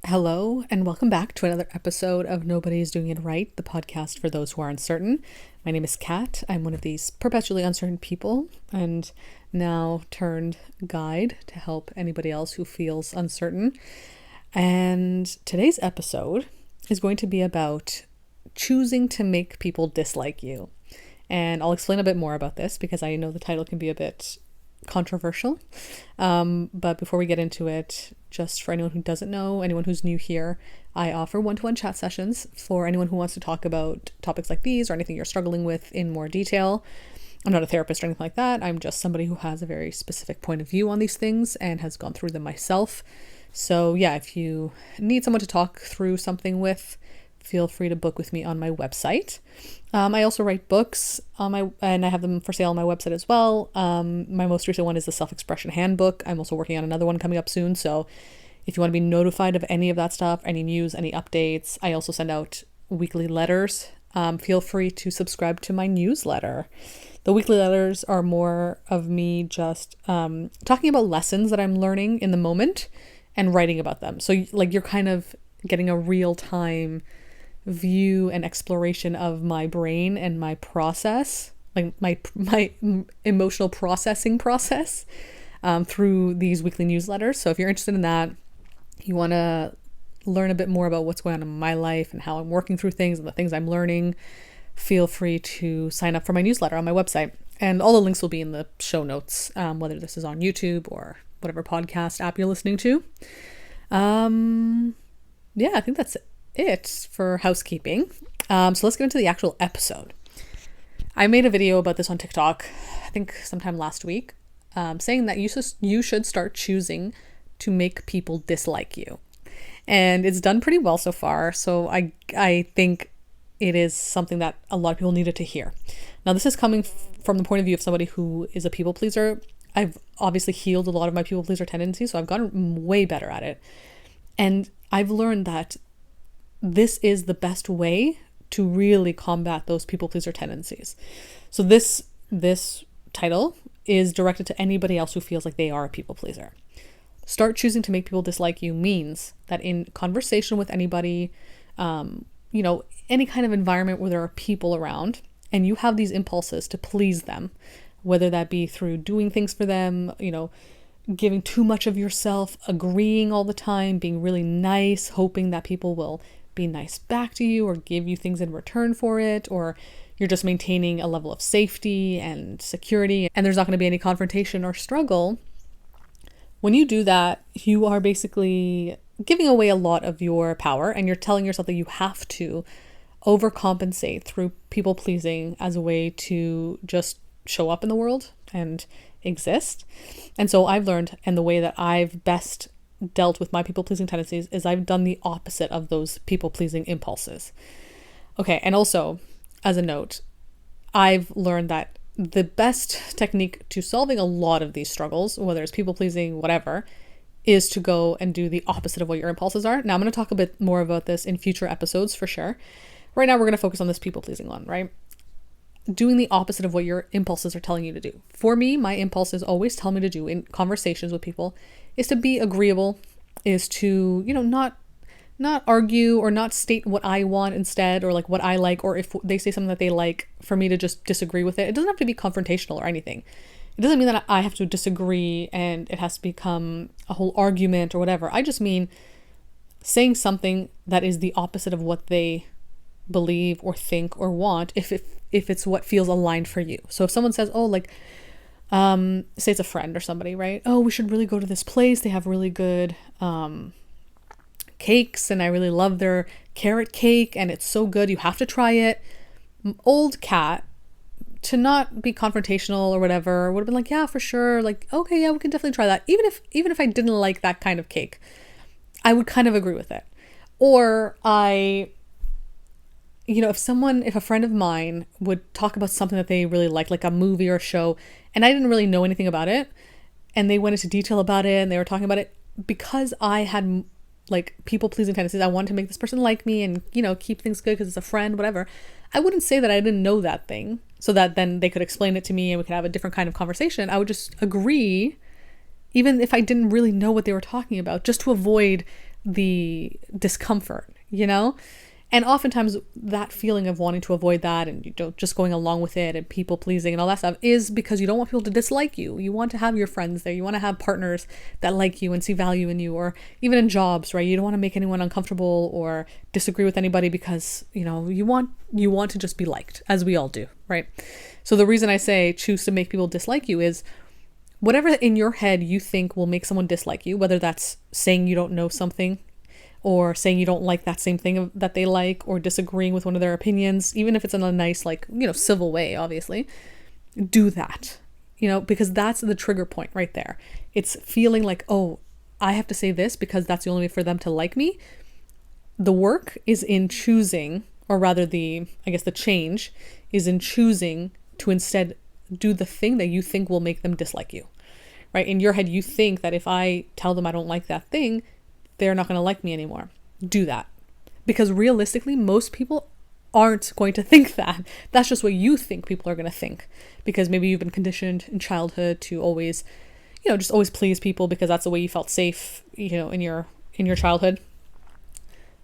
Hello, and welcome back to another episode of Nobody's Doing It Right, the podcast for those who are uncertain. My name is Kat. I'm one of these perpetually uncertain people and now turned guide to help anybody else who feels uncertain. And today's episode is going to be about choosing to make people dislike you. And I'll explain a bit more about this because I know the title can be a bit controversial. But before we get into it, just for anyone who doesn't know, anyone who's new here, I offer one-to-one chat sessions for anyone who wants to talk about topics like these or anything you're struggling with in more detail. I'm not a therapist or anything like that. I'm just somebody who has a very specific point of view on these things and has gone through them myself. So yeah, if you need someone to talk through something with, feel free to book with me on my website. I also write books and I have them for sale on my website as well. My most recent one is the Self-Expression Handbook. I'm also working on another one coming up soon. So if you want to be notified of any of that stuff, any news, any updates, I also send out weekly letters. Feel free to subscribe to my newsletter. The weekly letters are more of me just talking about lessons that I'm learning in the moment and writing about them. So like you're kind of getting a real-time view and exploration of my brain and my process, like my emotional processing process through these weekly newsletters. So if you're interested in that, you want to learn a bit more about what's going on in my life and how I'm working through things and the things I'm learning, feel free to sign up for my newsletter on my website. And all the links will be in the show notes, whether this is on YouTube or whatever podcast app you're listening to. Yeah, I think that's it for housekeeping. So let's get into the actual episode. I made a video about this on TikTok, I think sometime last week, saying that you should start choosing to make people dislike you. And it's done pretty well so far. So I think it is something that a lot of people needed to hear. Now, this is coming from the point of view of somebody who is a people pleaser. I've obviously healed a lot of my people pleaser tendencies, so I've gotten way better at it. And I've learned that this is the best way to really combat those people pleaser tendencies. So this title is directed to anybody else who feels like they are a people pleaser. Start choosing to make people dislike you means that in conversation with anybody, any kind of environment where there are people around and you have these impulses to please them, whether that be through doing things for them, giving too much of yourself, agreeing all the time, being really nice, hoping that people will be nice back to you or give you things in return for it, or you're just maintaining a level of safety and security and there's not going to be any confrontation or struggle. When you do that, you are basically giving away a lot of your power and you're telling yourself that you have to overcompensate through people pleasing as a way to just show up in the world and exist. And so I've learned, and the way that I've best dealt with my people-pleasing tendencies is I've done the opposite of those people-pleasing impulses. Okay, and also, as a note, I've learned that the best technique to solving a lot of these struggles, whether it's people-pleasing, whatever, is to go and do the opposite of what your impulses are. Now, I'm going to talk a bit more about this in future episodes for sure. Right now, we're going to focus on this people-pleasing one, right? Doing the opposite of what your impulses are telling you to do. For me, my impulses always tell me to do in conversations with people is to be agreeable, is to, not argue or not state what I want instead, or like what I like, or if they say something that they like, for me to just disagree with it. It doesn't have to be confrontational or anything. It doesn't mean that I have to disagree and it has to become a whole argument or whatever. I just mean saying something that is the opposite of what they believe or think or want, if it's what feels aligned for you. So if someone says, say it's a friend or somebody, right? Oh, we should really go to this place. They have really good cakes and I really love their carrot cake and it's so good. You have to try it. Old Kat, to not be confrontational or whatever, would have been like, yeah, for sure. Like, okay, yeah, we can definitely try that. Even if I didn't like that kind of cake, I would kind of agree with it. Or if a friend of mine would talk about something that they really like a movie or a show, and I didn't really know anything about it, and they went into detail about it, and they were talking about it, because I had like people-pleasing tendencies, I wanted to make this person like me and, keep things good because it's a friend, whatever. I wouldn't say that I didn't know that thing so that then they could explain it to me and we could have a different kind of conversation. I would just agree, even if I didn't really know what they were talking about, just to avoid the discomfort, you know? And oftentimes that feeling of wanting to avoid that and just going along with it and people pleasing and all that stuff is because you don't want people to dislike you. You want to have your friends there. You want to have partners that like you and see value in you, or even in jobs, right? You don't want to make anyone uncomfortable or disagree with anybody because, you want to just be liked, as we all do, right? So the reason I say choose to make people dislike you is whatever in your head you think will make someone dislike you, whether that's saying you don't know something, or saying you don't like that same thing that they like, or disagreeing with one of their opinions, even if it's in a nice, civil way, obviously, do that, because that's the trigger point right there. It's feeling like, oh, I have to say this because that's the only way for them to like me. The work is in choosing, or rather the change is in choosing to instead do the thing that you think will make them dislike you, right? In your head, you think that if I tell them I don't like that thing, they're not going to like me anymore. Do that. Because realistically, most people aren't going to think that. That's just what you think people are going to think. Because maybe you've been conditioned in childhood to always, just always please people because that's the way you felt safe, in your childhood.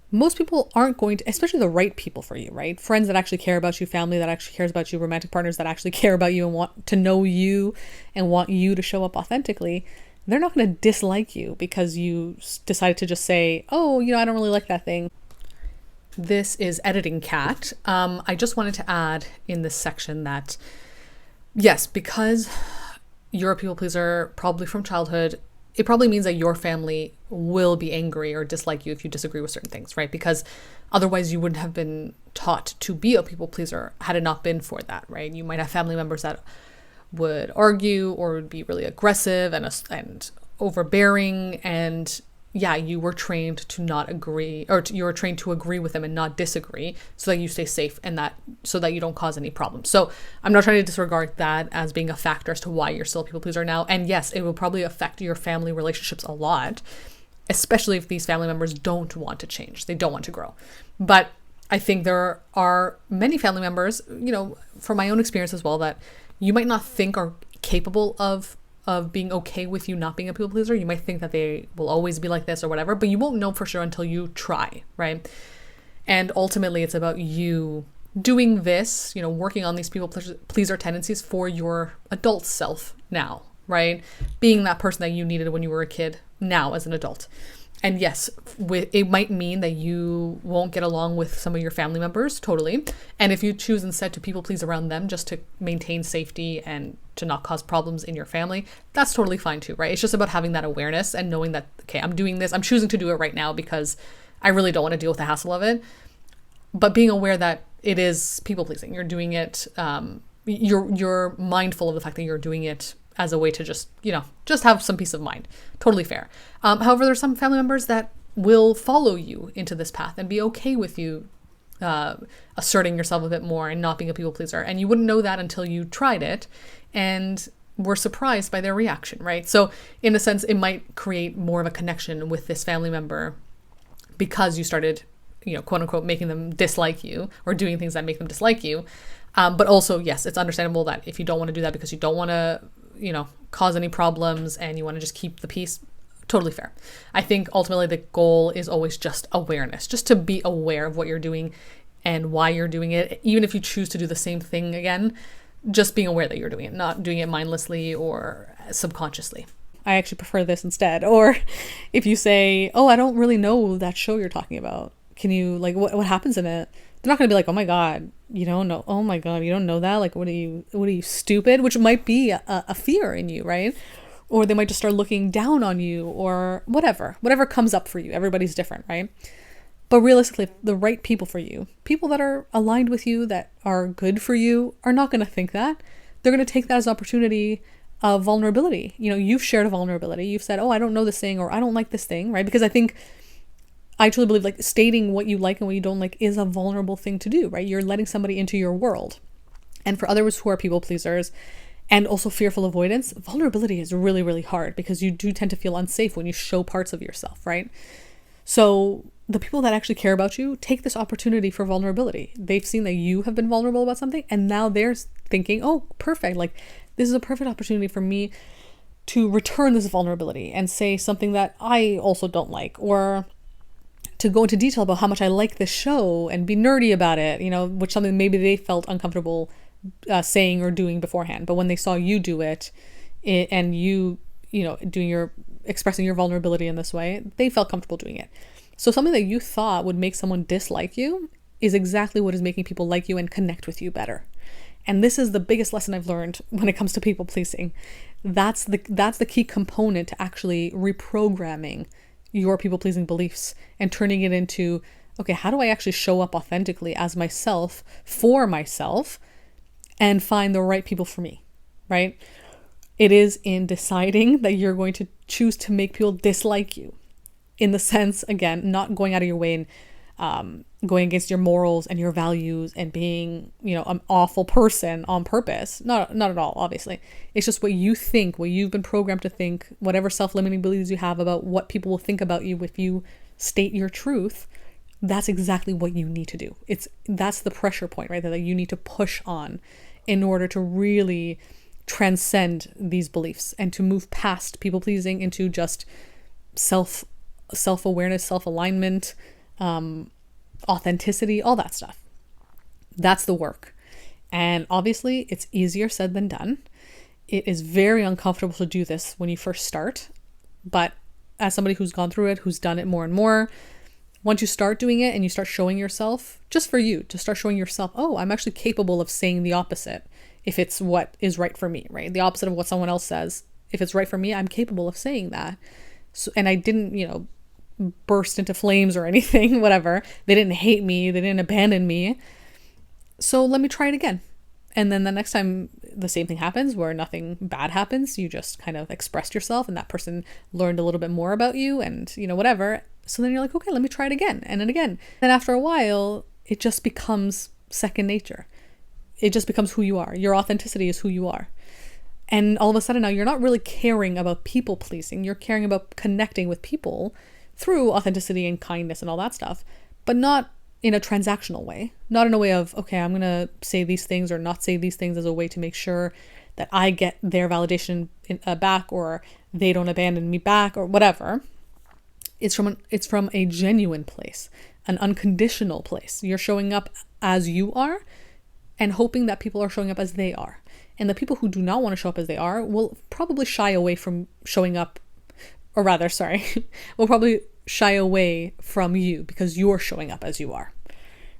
Most people aren't going to, especially the right people for you, right? Friends that actually care about you, family that actually cares about you, romantic partners that actually care about you and want to know you and want you to show up authentically. They're not going to dislike you because you decided to just say, oh, I don't really like that thing. This is Editing Cat. I just wanted to add in this section that, yes, because you're a people pleaser, probably from childhood, it probably means that your family will be angry or dislike you if you disagree with certain things, right? Because otherwise you wouldn't have been taught to be a people pleaser had it not been for that, right? You might have family members that would argue or would be really aggressive and overbearing, and you were trained to not agree, or you were trained to agree with them and not disagree, so that you stay safe and so that you don't cause any problems. So I'm not trying to disregard that as being a factor as to why you're still a people pleaser now. And yes, it will probably affect your family relationships a lot, especially if these family members don't want to change, they don't want to grow. But I think there are many family members, from my own experience as well, that you might not think are capable of being okay with you not being a people pleaser. You might think that they will always be like this or whatever, but you won't know for sure until you try, right? And ultimately, it's about you doing this, working on these people pleaser tendencies for your adult self now, right? Being that person that you needed when you were a kid now as an adult. And yes, it might mean that you won't get along with some of your family members, totally. And if you choose instead to people please around them just to maintain safety and to not cause problems in your family, that's totally fine too, right? It's just about having that awareness and knowing that, okay, I'm doing this, I'm choosing to do it right now because I really don't want to deal with the hassle of it. But being aware that it is people pleasing, you're doing it, you're mindful of the fact that you're doing it as a way to just have some peace of mind. Totally fair. However, there's some family members that will follow you into this path and be okay with you asserting yourself a bit more and not being a people pleaser. And you wouldn't know that until you tried it and were surprised by their reaction, right? So in a sense, it might create more of a connection with this family member because you started, quote unquote, making them dislike you or doing things that make them dislike you. But also, yes, it's understandable that if you don't want to do that because you don't want to cause any problems and you want to just keep the peace, totally fair. I think ultimately the goal is always just awareness, just to be aware of what you're doing and why you're doing it. Even if you choose to do the same thing again, just being aware that you're doing it, not doing it mindlessly or subconsciously. I actually prefer this instead. Or if you say, oh, I don't really know that show you're talking about. Can you, what happens in it? They're not going to be like, oh my God, you don't know. Oh my God, you don't know that? What are you, stupid? Which might be a fear in you, right? Or they might just start looking down on you or whatever comes up for you. Everybody's different, right? But realistically, the right people for you, people that are aligned with you, that are good for you, are not going to think that. They're going to take that as an opportunity of vulnerability. You've shared a vulnerability. You've said, oh, I don't know this thing, or I don't like this thing, right? Because I truly believe stating what you like and what you don't like is a vulnerable thing to do, right? You're letting somebody into your world. And for others who are people pleasers and also fearful avoidance, vulnerability is really, really hard because you do tend to feel unsafe when you show parts of yourself, right? So the people that actually care about you take this opportunity for vulnerability. They've seen that you have been vulnerable about something, and now they're thinking, oh, perfect. This is a perfect opportunity for me to return this vulnerability and say something that I also don't like, or to go into detail about how much I like this show and be nerdy about it, which something maybe they felt uncomfortable saying or doing beforehand. But when they saw you do and you, expressing your vulnerability in this way, they felt comfortable doing it. So something that you thought would make someone dislike you is exactly what is making people like you and connect with you better. And this is the biggest lesson I've learned when it comes to people pleasing. That's the key component to actually reprogramming your people pleasing beliefs and turning it into, okay, how do I actually show up authentically as myself for myself and find the right people for me, right? It is in deciding that you're going to choose to make people dislike you, in the sense, again, not going out of your way and going against your morals and your values and being, an awful person on purpose. Not at all, obviously. It's just what you think, what you've been programmed to think, whatever self-limiting beliefs you have about what people will think about you if you state your truth. That's exactly what you need to do. That's the pressure point, right? That you need to push on in order to really transcend these beliefs and to move past people pleasing into just self-awareness, self-alignment, authenticity, all that stuff. That's the work. And obviously it's easier said than done. It is very uncomfortable to do this when you first start. But as somebody who's gone through it, who's done it more and more, once you start doing it and you start showing yourself, just for you, to start showing yourself, oh, I'm actually capable of saying the opposite if it's what is right for me, right? The opposite of what someone else says. If it's right for me, I'm capable of saying that. So, and I didn't, burst into flames or anything, whatever. They didn't hate me. They didn't abandon me. So let me try it again. And then the next time the same thing happens where nothing bad happens, you just kind of expressed yourself and that person learned a little bit more about you and, whatever. So then you're like, okay, let me try it again and then again. And after a while, it just becomes second nature. It just becomes who you are. Your authenticity is who you are. And all of a sudden now you're not really caring about people pleasing. You're caring about connecting with people through authenticity and kindness and all that stuff, but not in a transactional way, not in a way of, okay, I'm going to say these things or not say these things as a way to make sure that I get their validation back or they don't abandon me back or whatever. It's from a genuine place, an unconditional place. You're showing up as you are and hoping that people are showing up as they are. And the people who do not want to show up as they are will probably shy away from showing up, or rather, will probably shy away from you because you're showing up as you are,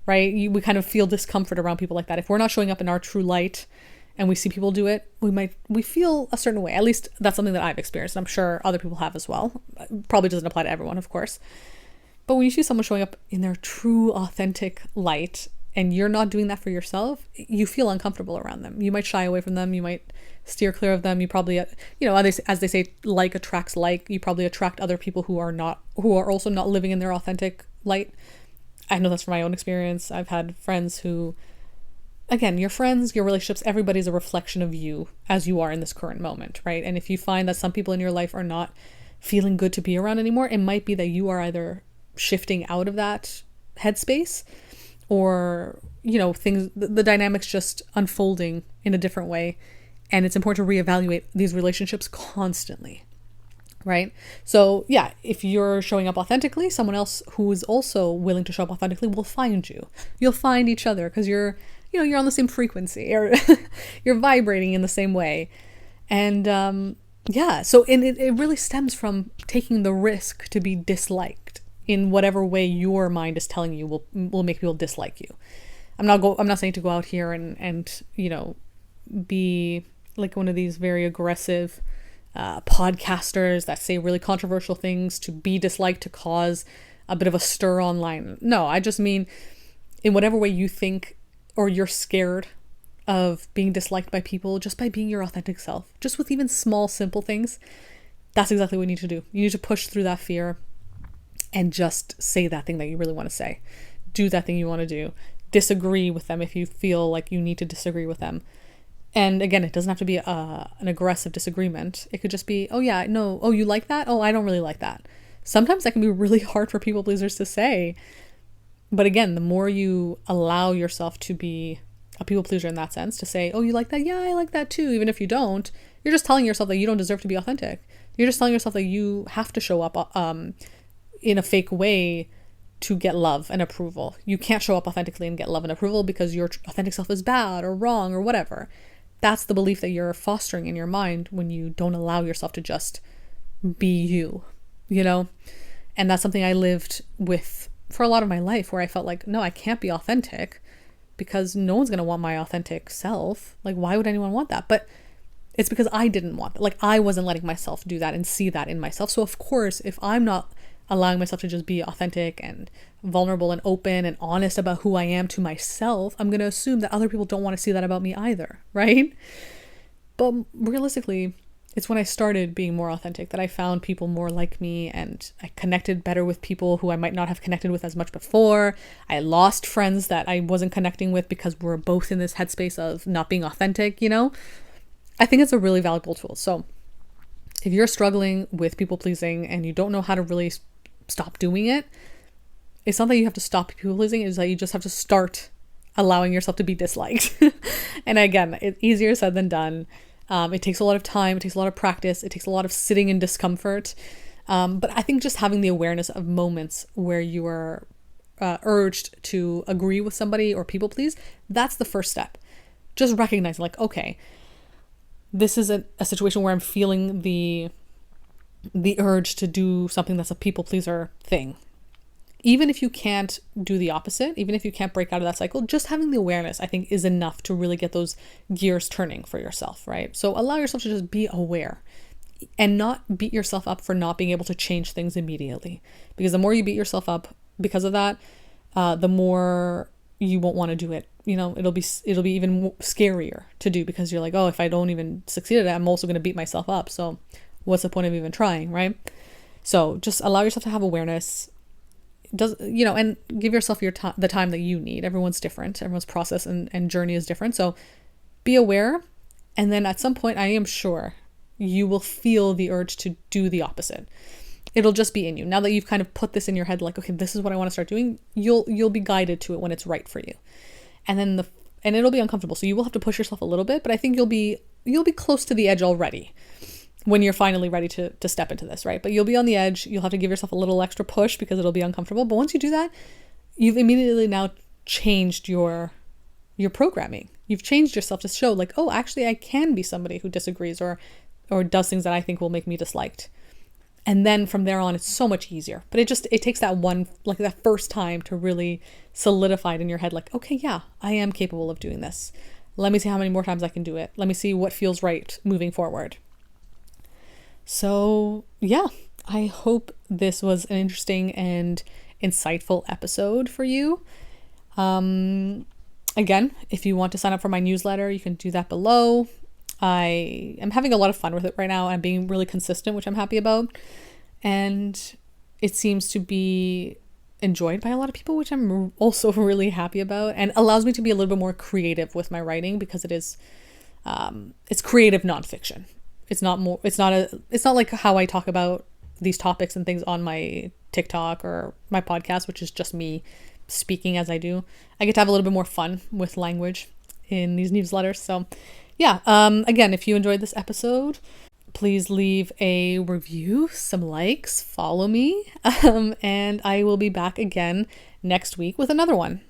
right? We kind of feel discomfort around people like that. If we're not showing up in our true light and we see people do it, we feel a certain way. At least that's something that I've experienced. I'm sure other people have as well. Probably doesn't apply to everyone, of course. But when you see someone showing up in their true, authentic light and you're not doing that for yourself, you feel uncomfortable around them. You might shy away from them. You might steer clear of them. You probably, as they say, like attracts like. You probably attract other people who are also not living in their authentic light. I know that's from my own experience. I've had friends who, again, your friends, your relationships, everybody's a reflection of you as you are in this current moment, right? And if you find that some people in your life are not feeling good to be around anymore, it might be that you are either shifting out of that headspace or, the dynamics just unfolding in a different way. And it's important to reevaluate these relationships constantly, right? So yeah, if you're showing up authentically, someone else who is also willing to show up authentically will find you. You'll find each other because you're on the same frequency or you're vibrating in the same way. And so it really stems from taking the risk to be disliked in whatever way your mind is telling you will make people dislike you. I'm not saying to go out here and be like one of these very aggressive podcasters that say really controversial things to be disliked, to cause a bit of a stir online. No, I just mean in whatever way you think or you're scared of being disliked by people, just by being your authentic self, just with even small, simple things, that's exactly what you need to do. You need to push through that fear and just say that thing that you really want to say. Do that thing you want to do. Disagree with them if you feel like you need to disagree with them. And again, it doesn't have to be an aggressive disagreement. It could just be, oh yeah, no, oh, you like that? Oh, I don't really like that. Sometimes that can be really hard for people pleasers to say. But again, the more you allow yourself to be a people pleaser in that sense, to say, oh, you like that? Yeah, I like that too. Even if you don't, you're just telling yourself that you don't deserve to be authentic. You're just telling yourself that you have to show up in a fake way to get love and approval. You can't show up authentically and get love and approval because your authentic self is bad or wrong or whatever. That's the belief that you're fostering in your mind when you don't allow yourself to just be you, you know? And that's something I lived with for a lot of my life, where I felt like, no, I can't be authentic because no one's going to want my authentic self. Like, why would anyone want that? But it's because I didn't want that. Like, I wasn't letting myself do that and see that in myself. So of course, if I'm not allowing myself to just be authentic and vulnerable and open and honest about who I am to myself, I'm going to assume that other people don't want to see that about me either, right? But realistically, it's when I started being more authentic that I found people more like me, and I connected better with people who I might not have connected with as much before. I lost friends that I wasn't connecting with because we're both in this headspace of not being authentic, you know? I think it's a really valuable tool. So if you're struggling with people pleasing and you don't know how to really stop doing it, it's not that you have to stop people pleasing, it's that you just have to start allowing yourself to be disliked. And again, it's easier said than done. It takes a lot of time, it takes a lot of practice, it takes a lot of sitting in discomfort. But I think just having the awareness of moments where you are urged to agree with somebody or people please, that's the first step. Just recognizing, like, okay, this is a situation where I'm feeling the urge to do something that's a people pleaser thing. Even if you can't do the opposite, even if you can't break out of that cycle, just having the awareness, I think, is enough to really get those gears turning for yourself, right? So allow yourself to just be aware and not beat yourself up for not being able to change things immediately. Because the more you beat yourself up because of that, the more you won't want to do it. You know, it'll be even scarier to do because you're like, oh, if I don't even succeed at it, I'm also going to beat myself up. So what's the point of even trying, right? So just allow yourself to have awareness. And give yourself the time that you need. Everyone's different. Everyone's process and journey is different. So be aware. And then at some point, I am sure you will feel the urge to do the opposite. It'll just be in you. Now that you've kind of put this in your head, like, okay, this is what I want to start doing, you'll be guided to it when it's right for you. And then and it'll be uncomfortable. So you will have to push yourself a little bit, but I think you'll be close to the edge already when you're finally ready to step into this, right? But you'll be on the edge. You'll have to give yourself a little extra push because it'll be uncomfortable. But once you do that, you've immediately now changed your programming. You've changed yourself to show, like, oh, actually I can be somebody who disagrees or does things that I think will make me disliked. And then from there on, it's so much easier. But it takes that one, like that first time to really solidify it in your head, like, okay, yeah, I am capable of doing this. Let me see how many more times I can do it. Let me see what feels right moving forward. So yeah, I hope this was an interesting and insightful episode for you. Again, if you want to sign up for my newsletter, you can do that below. I am having a lot of fun with it right now. I'm being really consistent, which I'm happy about. And it seems to be enjoyed by a lot of people, which I'm also really happy about, and allows me to be a little bit more creative with my writing because it is, it's creative nonfiction. It's not like how I talk about these topics and things on my TikTok or my podcast, which is just me speaking as I do. I get to have a little bit more fun with language in these newsletters. So yeah, again, if you enjoyed this episode, please leave a review, some likes, follow me, and I will be back again next week with another one.